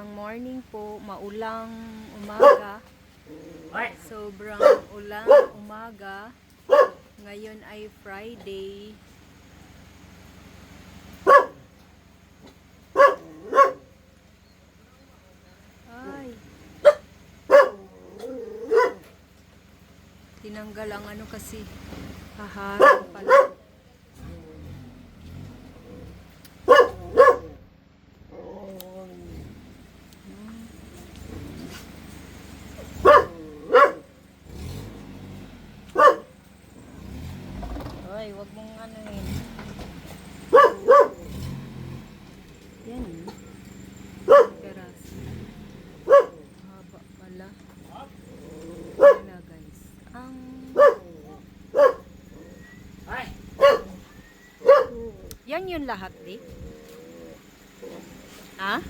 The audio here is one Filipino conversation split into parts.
Magandang morning po, maulang umaga. Sobrang ulang umaga. Ngayon ay Friday. Ay. Tinanggal ang ano kasi haharang pala. Ay, wag mong ano yun. Yan. Peras. Haba pala. Wala guys. Ang... Yan yun lahat di? Ha?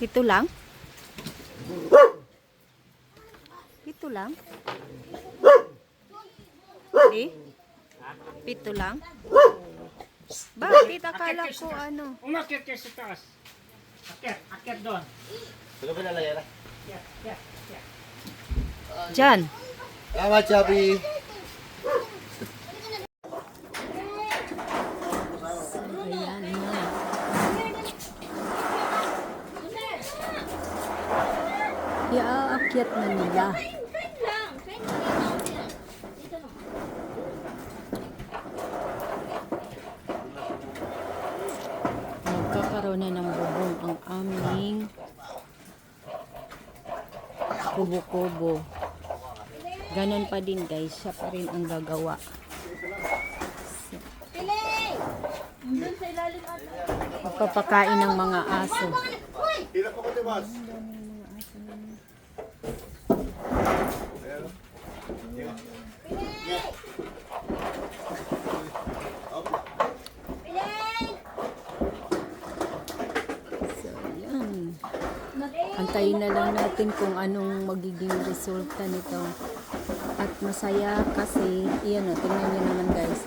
Ito lang? Ito lang? Di? Pito lang? Bakit? Akala ko ano? Umakyat ka sa taas. Akyat doon. Sino ba nalayara? Akyat. Diyan. Salamat, Chabi. Ayan na. Iaakyat na nila. Nagkakaroon na ng bubong ang aming kubo-kubo. Ganon pa din guys, siya pa rin ang gagawa. Pagpapakain ng mga aso. Hirap ako, Tibas. So, yan. Antayin na lang natin kung anong magiging resulta nito. At masaya kasi, iyan o, tingnan nyo naman guys.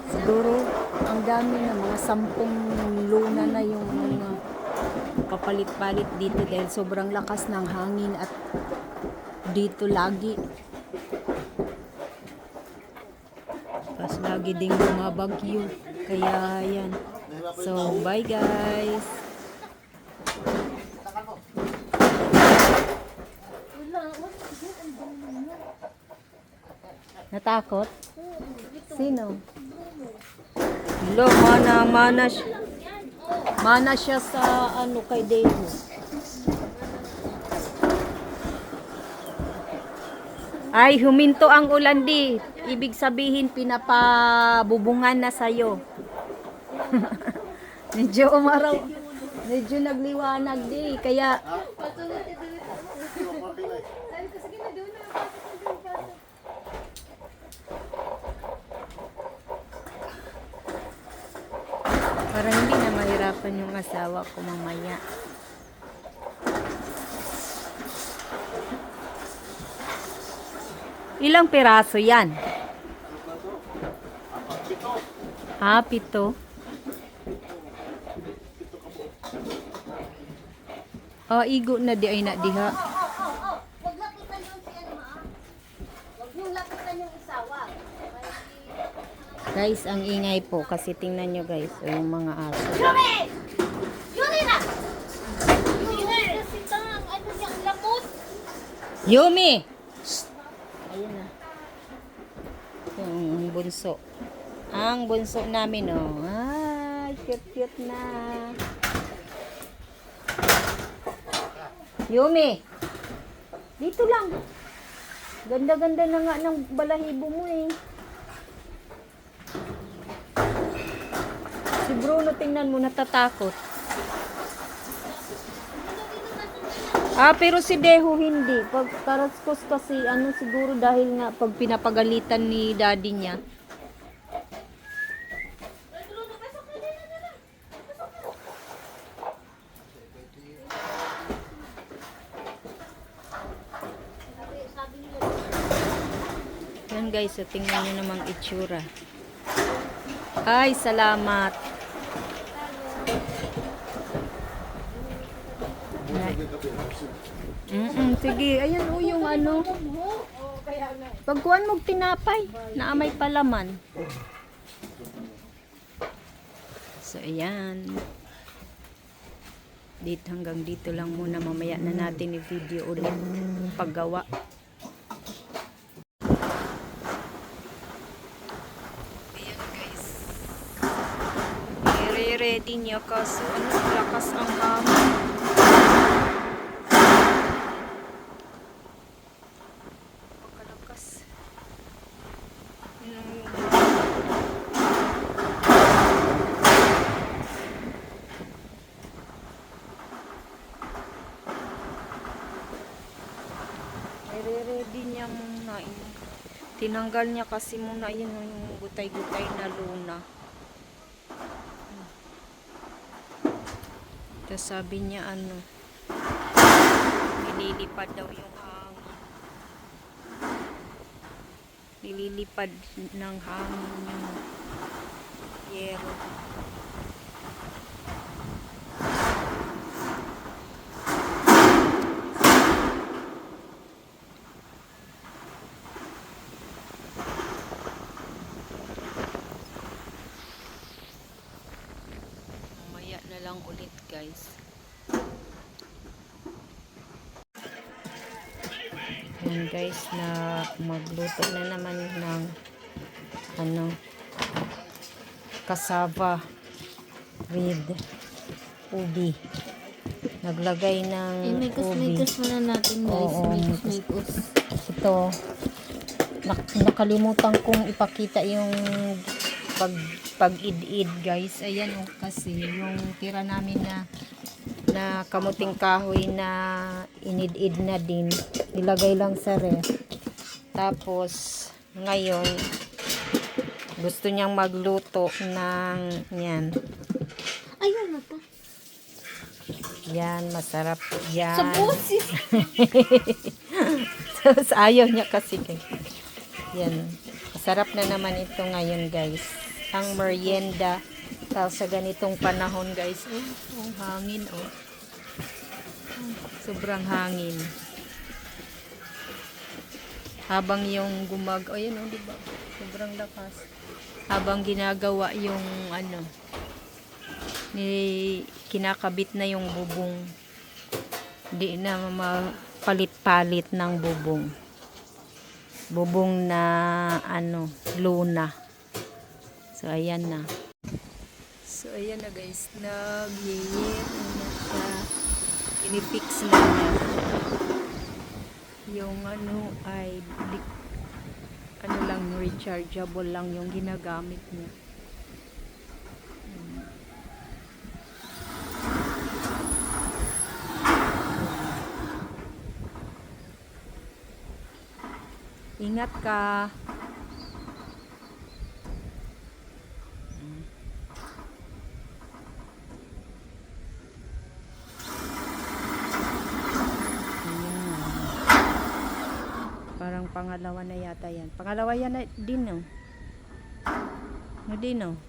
Siguro, ang dami na, mga 10 luna na yung mga papalit-palit dito dahil sobrang lakas ng hangin at dito lagi. Tapos lagi ding bumabagyo. Kaya yan. So, bye guys. Natakot? Sino? Lo, mana siya sa ano kay Deho. Ay, huminto ang ulan di. Ibig sabihin pinapabubungan na sa'yo. Medyo umaraw. Medyo nagliwanag di. Kaya para hindi na mahirapan yung asawa ko mamaya. Ilang piraso yan? Ha, 7. Oh, igo na di ay na diha. Wag lapitan yung si ano ha. Wag yung lapitan yung isawa. Guys, ang ingay po kasi tingnan nyo guys, yung mga aso. Yumi! Yumi na! Yumi! Kasi tang, ano yung lamot? Yumi! Ayun na. Yung bunso. Ang bunso namin, oh. Ay, cute-cute na. Yumi! Dito lang. Ganda-ganda na nga ng balahibo mo eh. Si Bruno, tingnan mo, natatakot. Pero si Deho hindi. Pag karaskos kasi, ano siguro dahil nga pag pinapagalitan ni daddy niya. Yan guys, so tingnan nyo namang itsura. Ay, salamat. Sige, ayan o yung ano. Pagkuhan mo tinapay, naamay palaman. So, ayan. Hanggang dito lang muna. Mamaya na natin i-video ulit paggawa. Ayan guys. I-ready niya kasi ano, lakas ang hangin. Pagkalakas. I-ready niya muna. Tinanggal niya kasi muna yun yung gutay-gutay na luna. Tapos sabi niya ano, nililipad daw yung hangin. Nililipad ng hangin yung yero. Mamaya na lang ulit guys. Ayan guys, na magluto na naman ng ano, cassava with ubi. Naglagay ng ubi. Imikos muna natin guys. Oo, Imikos. Ito, nakalimutan kong ipakita yung pag-id-id guys. Ayan oh, kasi yung tira namin na kamuting kahoy na inid-id na din, nilagay lang sa ref. Tapos ngayon gusto niyang magluto ng yan. Ayun na pa. Yan, masarap yan. Sa busis. Tapos ayaw niya kasi. Yan. Masarap na naman ito ngayon guys. Ang merienda. Tapos sa ganitong panahon guys. Oh, hangin oh. Sobrang hangin. Habang yung oh yan oh, diba? Sobrang lakas. Habang ginagawa yung ano, kinakabit na yung bubong. Hindi na mapalit-palit ng bubong. Bubong na ano, luna. So ayan na. So ayan na guys, nag-yeyet na siya. Inifix na niya. Yung ano ay ano lang, rechargeable lang yung ginagamit niya. Ingat ka. Parang pangalawa na yata yan. Pangalawa yan na din, no? No, din, no?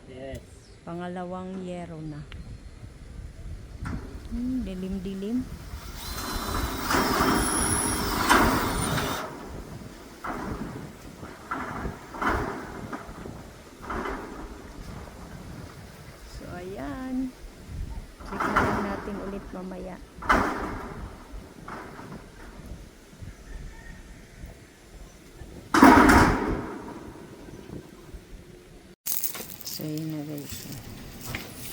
Yes. Pangalawang yero na. Dilim-dilim. So, ayan. Check na lang natin ulit mamaya. So, yun na guys.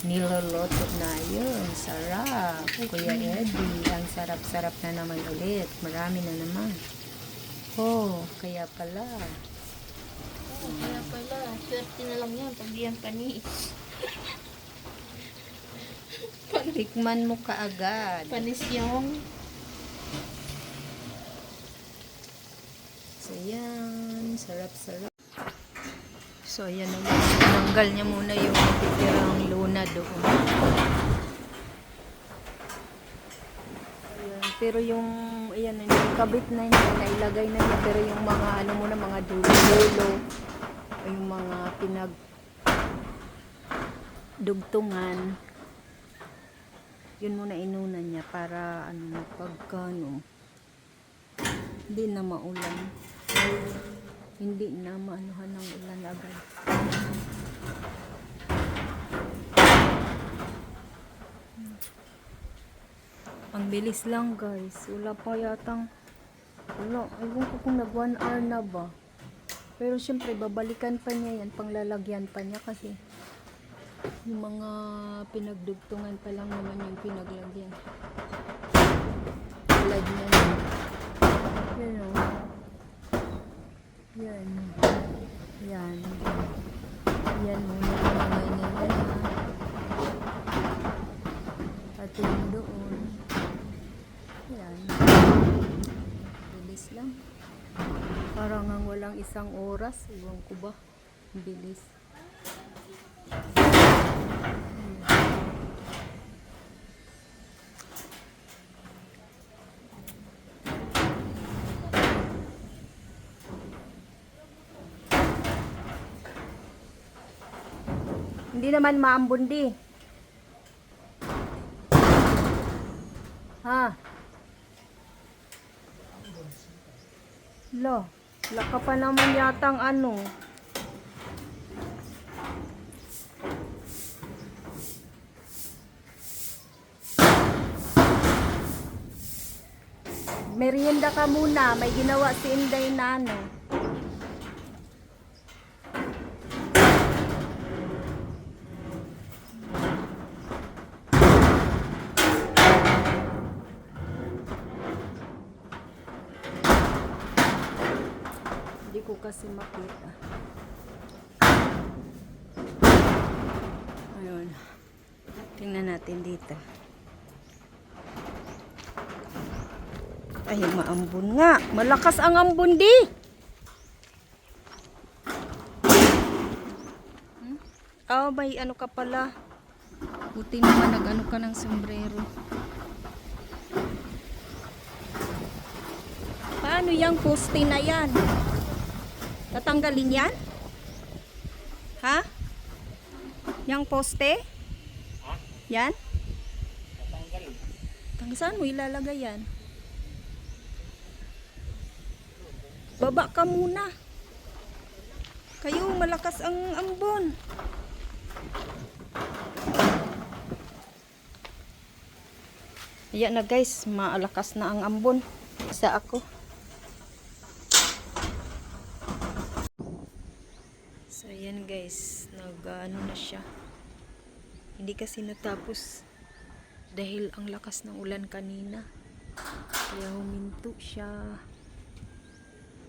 Niloloto na yun. Sarap. Kuya Eddie. Ang sarap-sarap na naman ulit. Marami na naman. Oh, kaya pala. Kaya pala. Swerte na lang yan. Pag diyan panis. Tikman mo kaagad. Panis yung. So, yan. Sarap-sarap. So, ayan naman. Tinanggal niya muna yung natitirang luna doon. Ayan. Pero yung, ayan, yung kabit na niya, nailagay na niya. Pero yung mga, ano muna, mga dulo-dulo, yung mga pinagdugtungan, Yun muna inuna niya para ano pagkano hindi na maulan. Hindi na maanuhan ng ulan agad. Ang bilis lang guys. Wala pa yatang ewan ko kung nag 1 hour na ba. Pero syempre babalikan pa niya yan, panglalagyan pa niya kasi yung mga pinagdugtungan pa lang naman yung pinaglagyan. Tulad niya yun. Yan o. Yan. Yan. Yan muna yung mga nila. At yung doon. Yan. Bilis lang. Parang ang walang isang oras. Iwan ko ba? Bilis. Hindi naman maambon di. Ha? Lo, laka pa naman yatang ano. Merienda ka muna, may ginawa si Inday na ano. Hindi ko kasi makita. Ayun. Tingnan natin dito. Ay, maambon nga. Malakas ang ambon di. Oh, may ano ka pala. Buti naman nag-ano ka ng sombrero. Paano yung poste na yan? Tatanggalin yan? Ha? Yang poste? Yan? Saan mo ilalagay yan? Baba ka muna. Kayo, malakas ang ambon. Ayan na guys, maalakas na ang ambon. Isa ako. So ayan guys, nag-ano na siya. Hindi kasi natapos dahil ang lakas ng ulan kanina. Kaya huminto siya.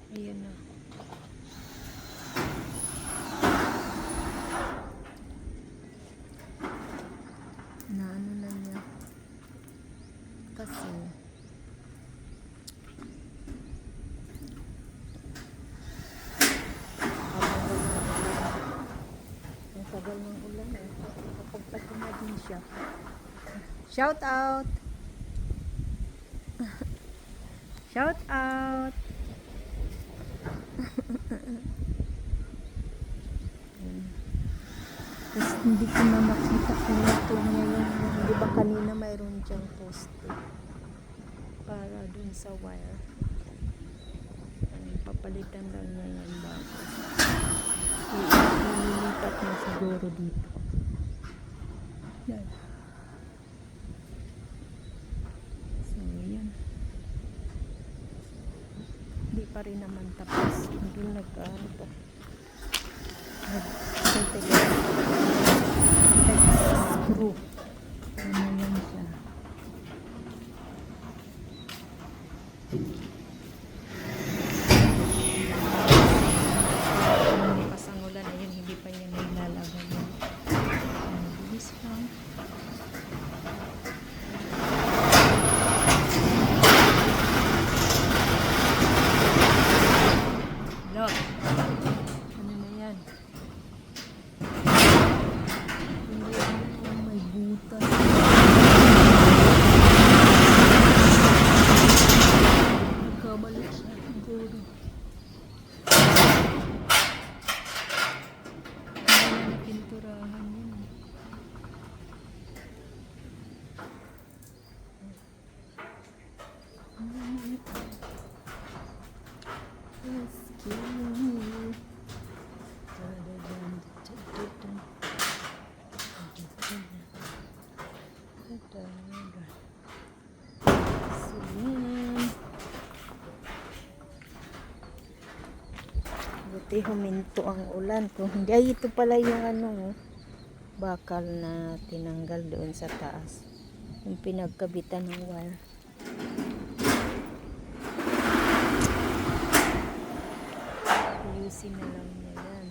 Ayan na. Naano na niya. Kasi ang tagal ng ulan eh. Kapagpati na din siya. Shout out! Shout out! Tapos hindi ko na makita kung ito ngayon. Di ba kanina mayroon diyang poste para dun sa wire. Papalitan lang niya yan bago. Ililipat na siguro dito. Yan. So yan. Hindi pa rin naman tapos. Hindi nag-ano to. Screw. Ano yan siya. Pasangulan na yun, hindi pa niya nailalagay yun. Bilis lang. Look. Ano na yan? May butas. Nagkabalik siya siguro. Hindi na napinturahan yun. So, yan. Buti huminto ang ulan. Kung hindi, ay ito pala yung ano, bakal na tinanggal doon sa taas. Yung pinagkabitan ng wire. Ayusin na lang niya yan.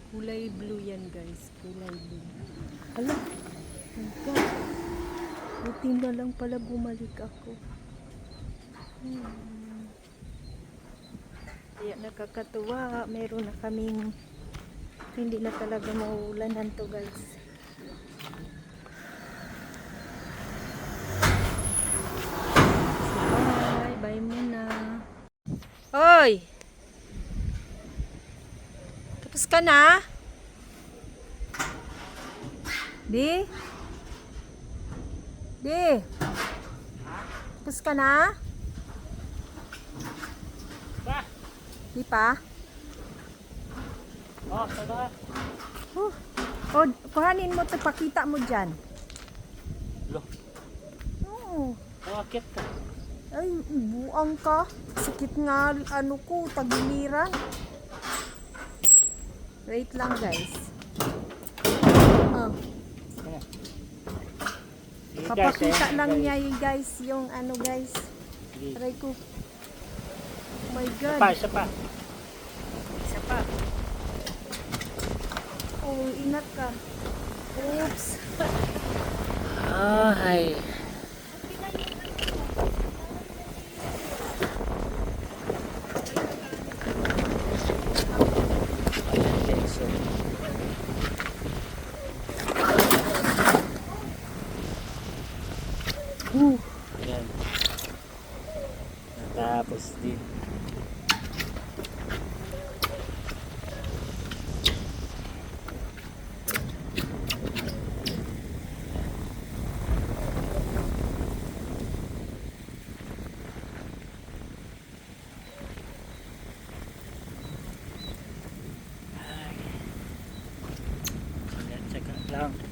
Kulay blue yan guys. Kulay blue. Hala. Ito. Buti na lang pala bumalik ako. Kaya nakakatuwa. Meron na kaming hindi na talaga mauulanan to guys. Bye. Bye muna. Hoy! Tapos ka na? Di? Di? Tapos ka na? Pa! Di pa? Oh, sada. O, kuhanin mo to, pakita mo dyan. Lo, Oo. akit ka. Ay, buang ka. Sakit nga, ano ko, tagiliran. Wait lang guys. Oh, papakita lang niya yung guys, yung ano guys. Try ko. Oh my Isa God. pa, isa pa. Isa pa. Oh, ingat ka. Oops. Ay. Yan. Natapos din. Ay. Yan, tsaka lang.